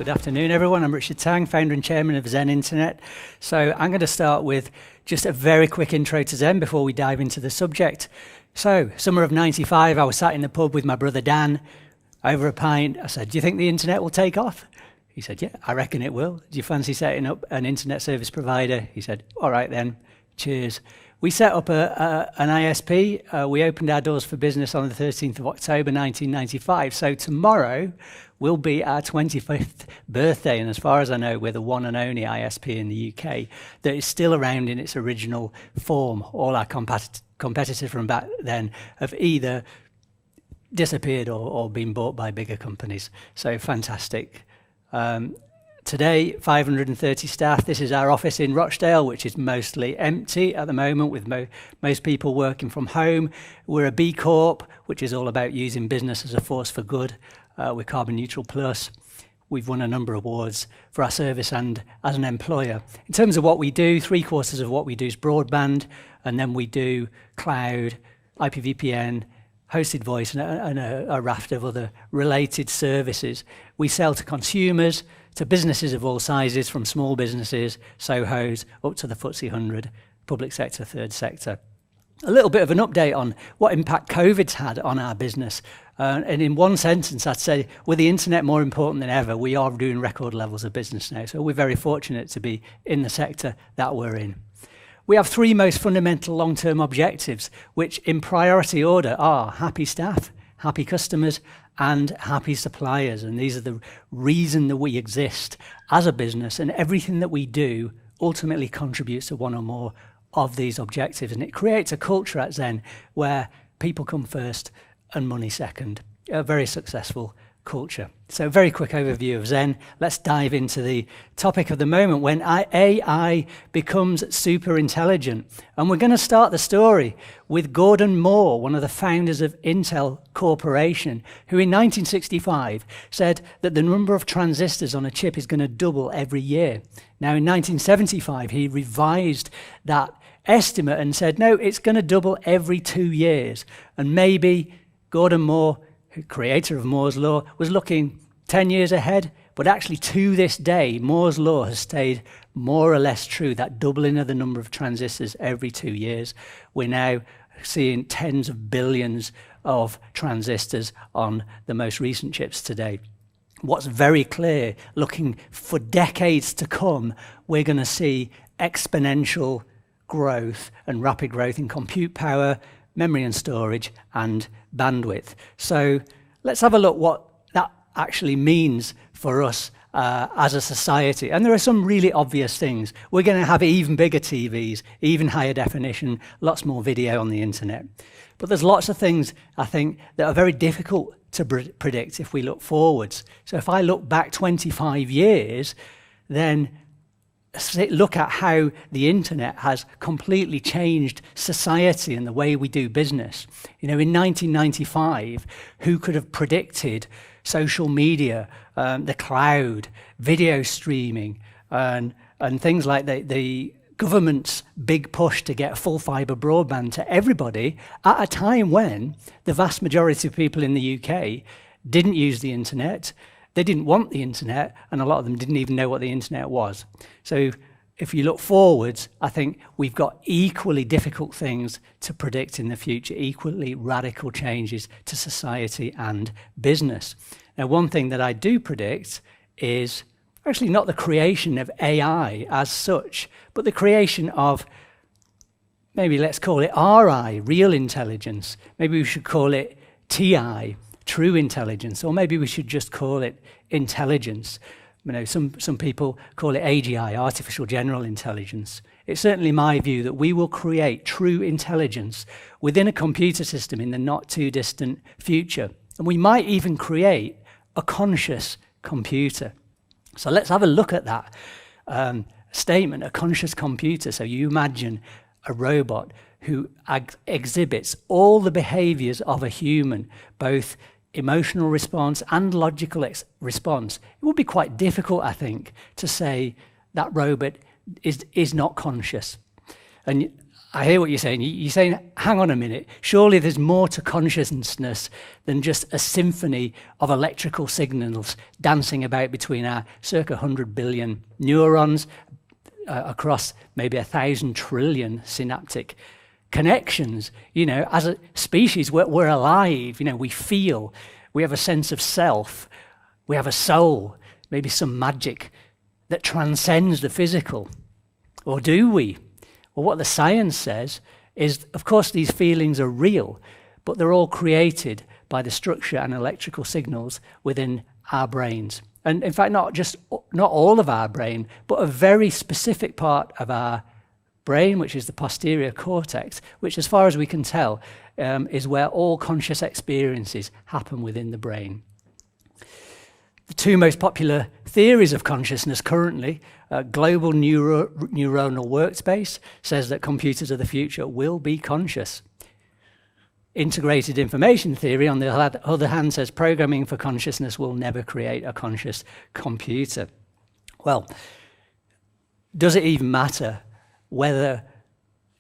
Good afternoon, everyone. I'm Richard Tang, founder and chairman of Zen Internet. So I'm going to start with just a very quick intro to Zen before we dive into the subject. So, summer of '95, I was sat in the pub with my brother Dan over a pint. I said, do you think the internet will take off? He said, yeah, I reckon it will. Do you fancy setting up an internet service provider? He said, all right then, cheers. We set up an ISP. We opened our doors for business on the 13th of October 1995. So tomorrow will be our 25th birthday. And as far as I know, we're the one and only ISP in the UK that is still around in its original form. All our competitors from back then have either disappeared or been bought by bigger companies. So fantastic. Today, 530 staff. This is our office in Rochdale, which is mostly empty at the moment, with most people working from home. We're a B Corp, which is all about using business as a force for good. We're Carbon Neutral Plus. We've won a number of awards for our service and as an employer. In terms of what we do, 3/4 of what we do is broadband, and then we do cloud, IPVPN, hosted voice, and a raft of other related services. We sell to consumers, to businesses of all sizes, from small businesses, SOHOs, up to the FTSE 100, public sector, third sector. A little bit of an update on what impact COVID's had on our business. And in one sentence, I'd say, with the internet more important than ever, we are doing record levels of business now. So we're very fortunate to be in the sector that we're in. We have three most fundamental long-term objectives, which in priority order are happy staff, happy customers, and happy suppliers. And these are the reason that we exist as a business, and everything that we do ultimately contributes to one or more of these objectives. And it creates a culture at Zen where people come first and money second. A very successful culture. So very quick overview of Zen. Let's dive into the topic of the moment, when AI becomes super intelligent. And we're going to start the story with Gordon Moore, one of the founders of Intel Corporation, who in 1965 said that the number of transistors on a chip is going to double every year. Now in 1975, he revised that estimate and said, no, it's going to double every 2 years. And maybe Gordon Moore, creator of Moore's Law, was looking 10 years ahead, but actually to this day, Moore's Law has stayed more or less true, that doubling of the number of transistors every 2 years. We're now seeing tens of billions of transistors on the most recent chips today. What's very clear, looking for decades to come, we're going to see exponential growth and rapid growth in compute power, memory and storage, and bandwidth. So let's have a look what that actually means for us as a society. And there are some really obvious things. We're going to have even bigger TVs, even higher definition, lots more video on the internet. But there's lots of things, I think, that are very difficult to predict if we look forwards. So if I look back 25 years, then look at how the internet has completely changed society and the way we do business. You know, in 1995, who could have predicted social media, the cloud, video streaming, and things like the government's big push to get full fibre broadband to everybody at a time when the vast majority of people in the UK didn't use the internet. They didn't want the internet, and a lot of them didn't even know what the internet was. So if you look forwards, I think we've got equally difficult things to predict in the future, equally radical changes to society and business. Now, one thing that I do predict is actually not the creation of AI as such, but the creation of, maybe let's call it RI, real intelligence. Maybe we should call it TI, true intelligence, or maybe we should just call it intelligence. You know, some people call it AGI, artificial general intelligence. It's certainly my view that we will create true intelligence within a computer system in the not too distant future. And we might even create a conscious computer. So let's have a look at that statement, a conscious computer. So you imagine a robot who exhibits all the behaviors of a human, both emotional response and logical response. It would be quite difficult, I think, to say that robot is not conscious. And I hear what you're saying. You're saying, hang on a minute, surely there's more to consciousness than just a symphony of electrical signals dancing about between our circa 100 billion neurons across maybe 1,000 trillion synaptic connections. You know, as a species, we're alive, you know, we feel, we have a sense of self, we have a soul, maybe some magic that transcends the physical. Or do we? Well, what the science says is, of course, these feelings are real, but they're all created by the structure and electrical signals within our brains. And in fact, not all of our brain, but a very specific part of our brain, which is the posterior cortex, which, as far as we can tell, is where all conscious experiences happen within the brain. The two most popular theories of consciousness currently, global neuronal workspace says that computers of the future will be conscious. Integrated information theory, on the other hand, says programming for consciousness will never create a conscious computer. Well, does it even matter whether,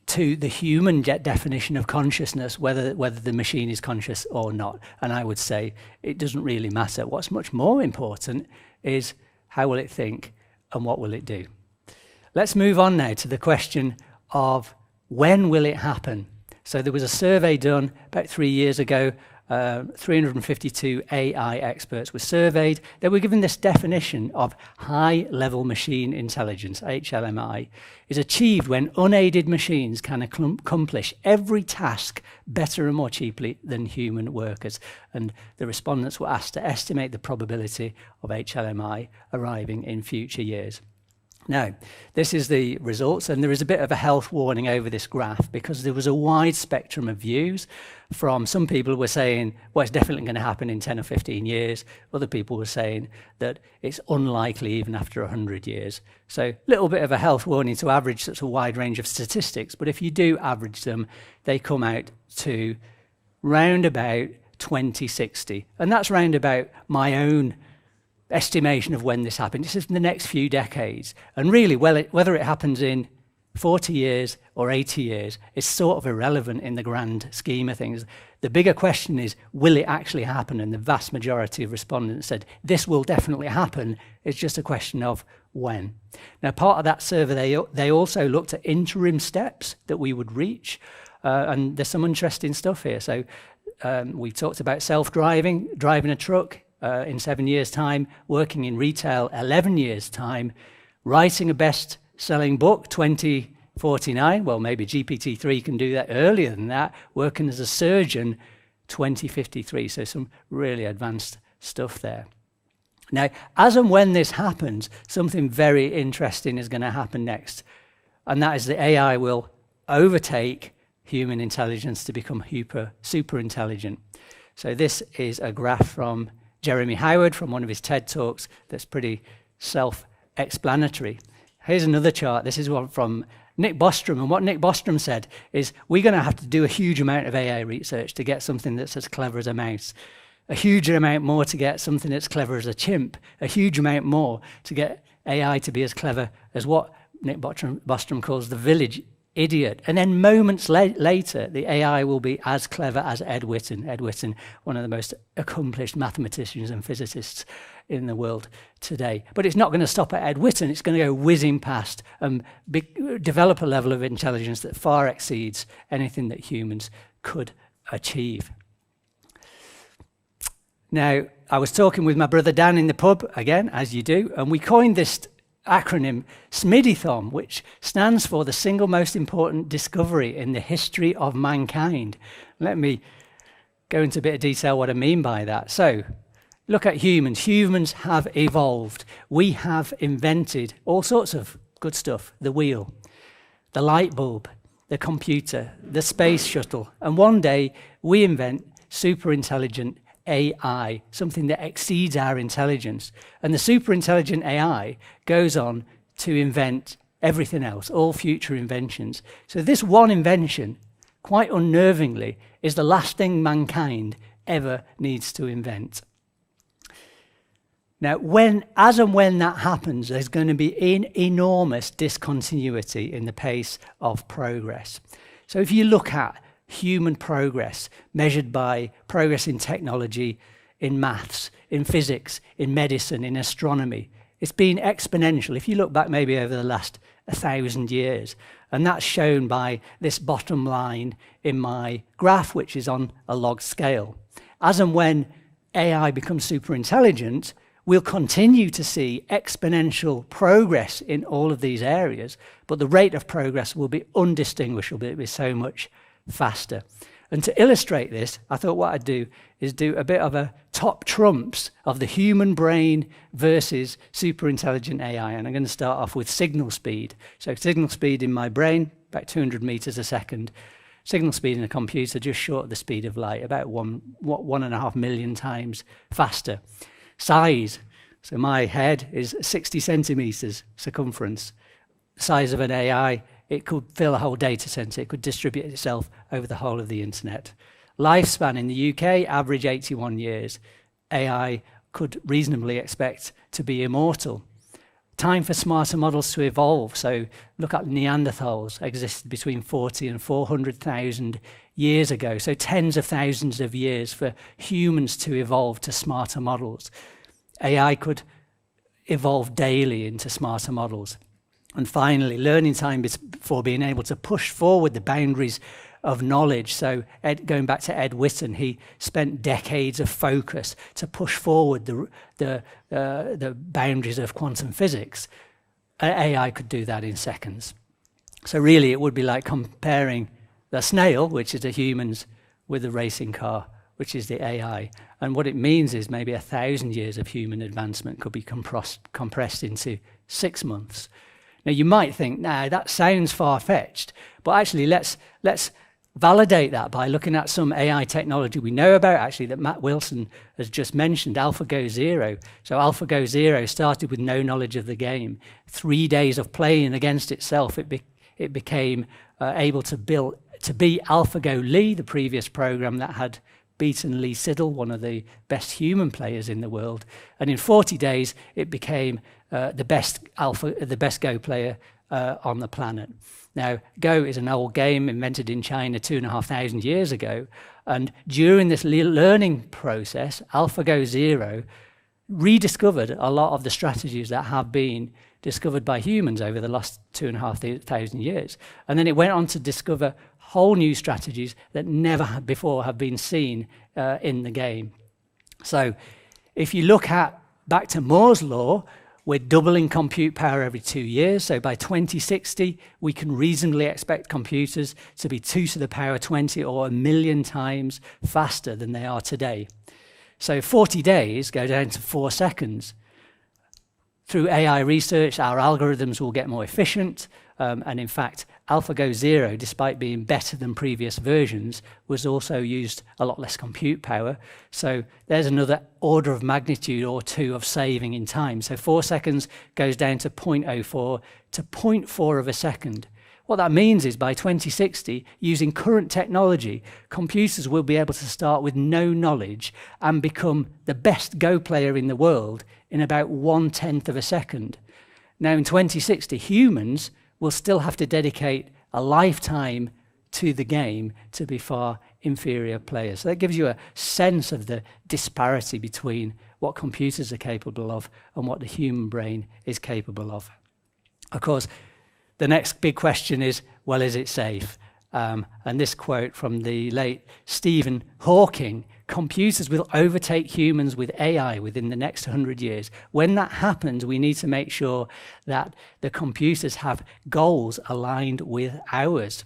to the human definition of consciousness, whether the machine is conscious or not? And I would say it doesn't really matter. What's much more important is how will it think and what will it do? Let's move on now to the question of when will it happen? So there was a survey done about 3 years ago. 352 AI experts were surveyed. They were given this definition of high-level machine intelligence, HLMI, is achieved when unaided machines can accomplish every task better and more cheaply than human workers. And the respondents were asked to estimate the probability of HLMI arriving in future years. Now, this is the results, and there is a bit of a health warning over this graph because there was a wide spectrum of views. From some people who were saying, well, it's definitely going to happen in 10 or 15 years. Other people were saying that it's unlikely even after 100 years. So a little bit of a health warning to average such a wide range of statistics. But if you do average them, they come out to round about 2060. And that's round about my own estimation of when this happens. This is in the next few decades. And really, whether it happens in 40 years or 80 years is sort of irrelevant in the grand scheme of things. The bigger question is, will it actually happen? And the vast majority of respondents said, this will definitely happen. It's just a question of when. Now, part of that survey, they also looked at interim steps that we would reach. And there's some interesting stuff here. So we talked about self-driving, driving a truck, in 7 years' time, working in retail 11 years' time, writing a best-selling book 2049, well, maybe GPT-3 can do that earlier than that, working as a surgeon 2053, so some really advanced stuff there. Now, as and when this happens, something very interesting is going to happen next, and that is that AI will overtake human intelligence to become super intelligent. So this is a graph from Jeremy Howard from one of his TED Talks that's pretty self-explanatory. Here's another chart. This is one from Nick Bostrom. And what Nick Bostrom said is, we're going to have to do a huge amount of AI research to get something that's as clever as a mouse, a huge amount more to get something that's clever as a chimp, a huge amount more to get AI to be as clever as what Nick Bostrom calls the village idiot. And then moments later, the AI will be as clever as Ed Witten. Ed Witten, one of the most accomplished mathematicians and physicists in the world today. But it's not going to stop at Ed Witten. It's going to go whizzing past and develop a level of intelligence that far exceeds anything that humans could achieve. Now, I was talking with my brother Dan in the pub, again, as you do, and we coined this acronym SMIDI-THOM, which stands for the single most important discovery in the history of mankind. Let me go into a bit of detail what I mean by that. So, look at humans. Humans have evolved. We have invented all sorts of good stuff. The wheel, the light bulb, the computer, the space shuttle. And one day, we invent super intelligent AI, something that exceeds our intelligence. And the super intelligent AI goes on to invent everything else, all future inventions. So this one invention, quite unnervingly, is the last thing mankind ever needs to invent. Now, as and when that happens, there's going to be an enormous discontinuity in the pace of progress. So if you look at human progress measured by progress in technology, in maths, in physics, in medicine, in astronomy, it's been exponential. If you look back maybe over the last 1,000 years, and that's shown by this bottom line in my graph, which is on a log scale. As and when AI becomes super intelligent, we'll continue to see exponential progress in all of these areas, but the rate of progress will be undistinguishable. It'll be so much faster. And to illustrate this, I thought what I'd do is do a bit of a top trumps of the human brain versus super intelligent AI. And I'm going to start off with signal speed. So signal speed in my brain, about 200 meters a second. Signal speed in a computer, just short of the speed of light, about 1.5 million times faster. Size, so my head is 60 centimeters circumference. Size of an AI, it could fill a whole data center. It could distribute itself over the whole of the internet. Lifespan in the UK, average 81 years. AI could reasonably expect to be immortal. Time for smarter models to evolve. So look at Neanderthals, existed between 40 and 400,000 years ago. So tens of thousands of years for humans to evolve to smarter models. AI could evolve daily into smarter models. And finally, learning time for being able to push forward the boundaries of knowledge. So going back to Ed Witten, he spent decades of focus to push forward the boundaries of quantum physics. AI could do that in seconds. So really, it would be like comparing the snail, which is the humans, with the racing car, which is the AI. And what it means is maybe 1,000 years of human advancement could be compressed into 6 months. Now, you might think, nah, that sounds far-fetched, but actually let's validate that by looking at some AI technology we know about, actually, that Matt Wilson has just mentioned, Alphago Zero. So Alphago Zero started with no knowledge of the game. 3 days of playing against itself, it became able to beat AlphaGo Lee, the previous program that had beaten Lee Siddle, one of the best human players in the world. And in 40 days, it became the best Go player on the planet. Now, Go is an old game invented in China 2,500 years ago. And during this learning process, Alphago Zero rediscovered a lot of the strategies that have been discovered by humans over the last 2,500 years. And then it went on to discover whole new strategies that never before have been seen in the game. So if you look back to Moore's law, we're doubling compute power every 2 years. So by 2060, we can reasonably expect computers to be 2 to the power 20 or 1 million times faster than they are today. So 40 days go down to 4 seconds. Through AI research, our algorithms will get more efficient. And in fact, Alphago Zero, despite being better than previous versions, was also used a lot less compute power. So there's another order of magnitude or 2 of saving in time. So 4 seconds goes down to 0.04 to 0.4 of a second. What that means is by 2060, using current technology, computers will be able to start with no knowledge and become the best Go player in the world in about 1/10 of a second. Now in 2060, humans will still have to dedicate a lifetime to the game to be far inferior players. So that gives you a sense of the disparity between what computers are capable of and what the human brain is capable of. Of course, the next big question is, well, is it safe? And this quote from the late Stephen Hawking, computers will overtake humans with AI within the next 100 years. When that happens, we need to make sure that the computers have goals aligned with ours.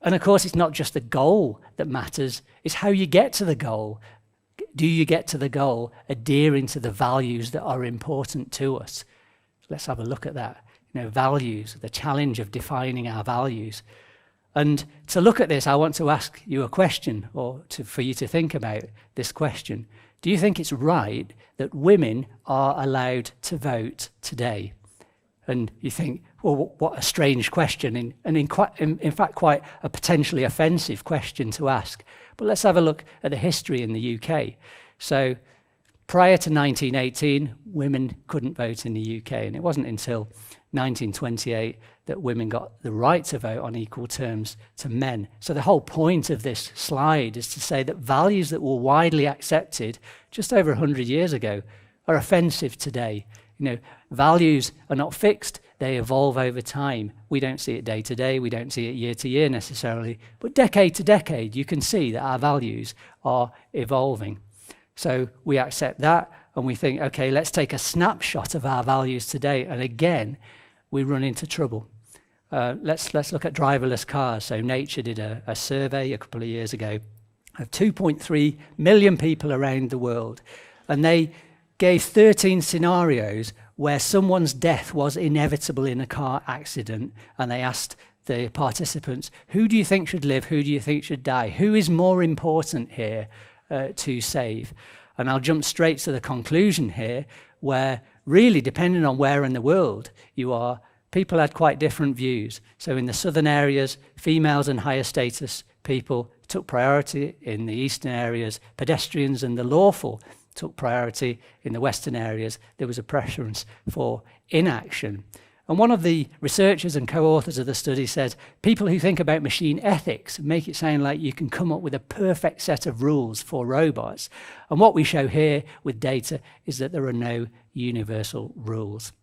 And of course, it's not just the goal that matters, it's how you get to the goal. Do you get to the goal adhering to the values that are important to us? Let's have a look at that. Values, the challenge of defining our values. And to look at this, I want to ask you a question, or for you to think about this question. Do you think it's right that women are allowed to vote today? And you think, well, what a strange question, and in fact quite a potentially offensive question to ask. But let's have a look at the history in the UK. So Prior to 1918, women couldn't vote in the UK, and it wasn't until 1928 that women got the right to vote on equal terms to men. So the whole point of this slide is to say that values that were widely accepted just over 100 years ago are offensive today. You know, values are not fixed, they evolve over time. We don't see it day to day, we don't see it year to year necessarily, but decade to decade you can see that our values are evolving. So we accept that and we think, okay, let's take a snapshot of our values today, and again, we run into trouble. Let's look at driverless cars. So Nature did a survey a couple of years ago of 2.3 million people around the world, and they gave 13 scenarios where someone's death was inevitable in a car accident, and they asked the participants, who do you think should live, who do you think should die, who is more important here to save? And I'll jump straight to the conclusion here, where really, depending on where in the world you are, people had quite different views. So in the southern areas, females and higher status people took priority. In the eastern areas, pedestrians and the lawful took priority. In the western areas, there was a preference for inaction. And one of the researchers and co-authors of the study says, people who think about machine ethics make it sound like you can come up with a perfect set of rules for robots. And what we show here with data is that there are no universal rules.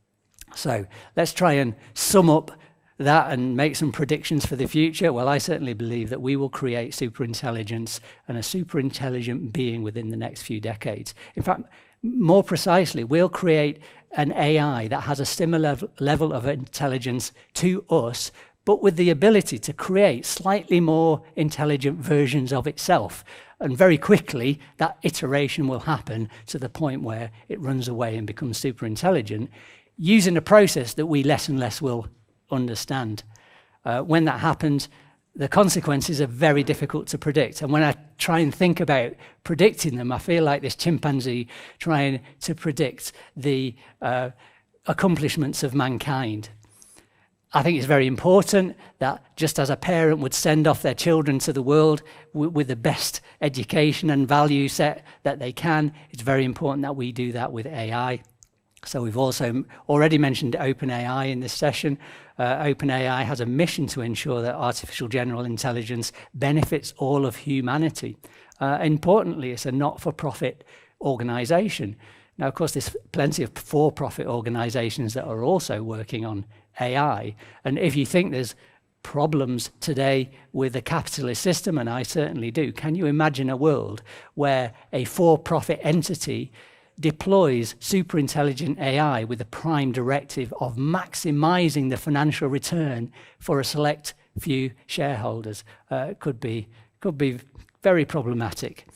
So let's try and sum up that and make some predictions for the future. Well, I certainly believe that we will create superintelligence and a superintelligent being within the next few decades. In fact, more precisely, we'll create an AI that has a similar level of intelligence to us, but with the ability to create slightly more intelligent versions of itself. And very quickly, that iteration will happen to the point where it runs away and becomes super intelligent, using a process that we less and less will understand. When that happens, the consequences are very difficult to predict. And when I try and think about predicting them, I feel like this chimpanzee trying to predict the accomplishments of mankind. I think it's very important that just as a parent would send off their children to the world with the best education and value set that they can, it's very important that we do that with AI. So we've also already mentioned OpenAI in this session. OpenAI has a mission to ensure that artificial general intelligence benefits all of humanity. Importantly, it's a not-for-profit organization. Now, of course, there's plenty of for-profit organizations that are also working on AI. And if you think there's problems today with the capitalist system, and I certainly do, can you imagine a world where a for-profit entity deploys superintelligent AI with the prime directive of maximizing the financial return for a select few shareholders? Could be very problematic.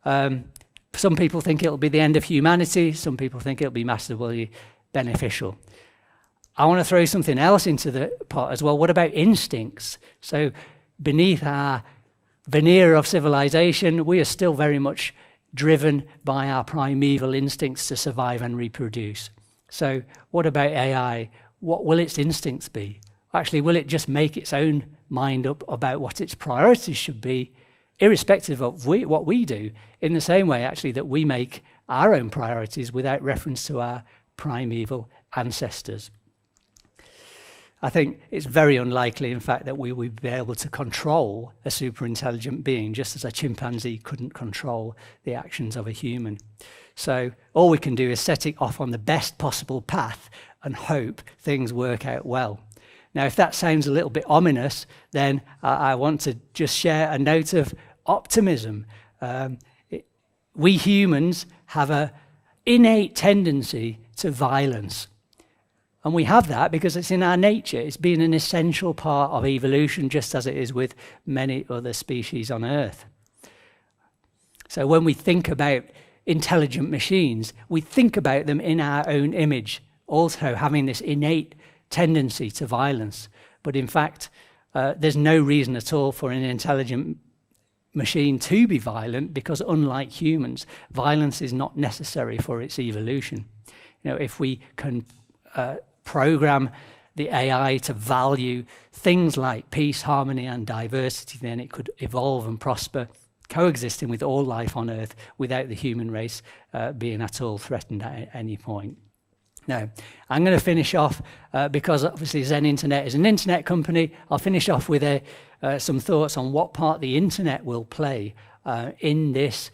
Some people think it'll be the end of humanity. Some people think it'll be massively beneficial. I want to throw something else into the pot as well. What about instincts? So beneath our veneer of civilization, we are still very much driven by our primeval instincts to survive and reproduce. So what about AI? What will its instincts be? Actually, will it just make its own mind up about what its priorities should be, irrespective of what we do, in the same way, actually, that we make our own priorities without reference to our primeval ancestors? I think it's very unlikely, in fact, that we would be able to control a superintelligent being, just as a chimpanzee couldn't control the actions of a human. So all we can do is set it off on the best possible path and hope things work out well. Now, if that sounds a little bit ominous, then I want to just share a note of optimism. We humans have an innate tendency to violence. And we have that because it's in our nature. It's been an essential part of evolution, just as it is with many other species on Earth. So when we think about intelligent machines, we think about them in our own image, also having this innate tendency to violence. But in fact, there's no reason at all for an intelligent machine to be violent, because unlike humans, violence is not necessary for its evolution. You know, if we can program the AI to value things like peace, harmony, and diversity, then it could evolve and prosper coexisting with all life on Earth without the human race being at all threatened at any point. Now, I'm going to finish off, because obviously Zen Internet is an internet company, I'll finish off with some thoughts on what part the internet will play in this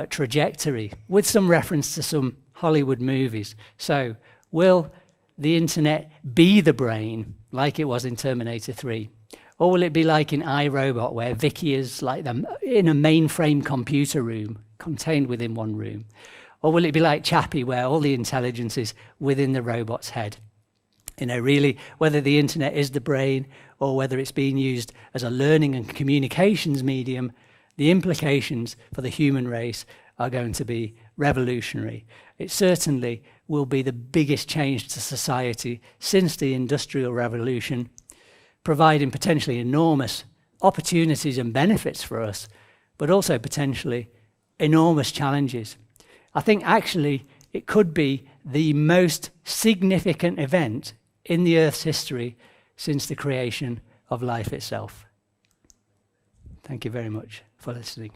trajectory, with some reference to some Hollywood movies. So, will the internet be the brain, like it was in Terminator 3? Or will it be like in iRobot, where Vicky is like in a mainframe computer room, contained within one room? Or will it be like Chappie, where all the intelligence is within the robot's head? You know, really, whether the internet is the brain or whether it's being used as a learning and communications medium, the implications for the human race are going to be revolutionary. It certainly will be the biggest change to society since the Industrial Revolution, providing potentially enormous opportunities and benefits for us, but also potentially enormous challenges. I think actually it could be the most significant event in the Earth's history since the creation of life itself. Thank you very much for listening.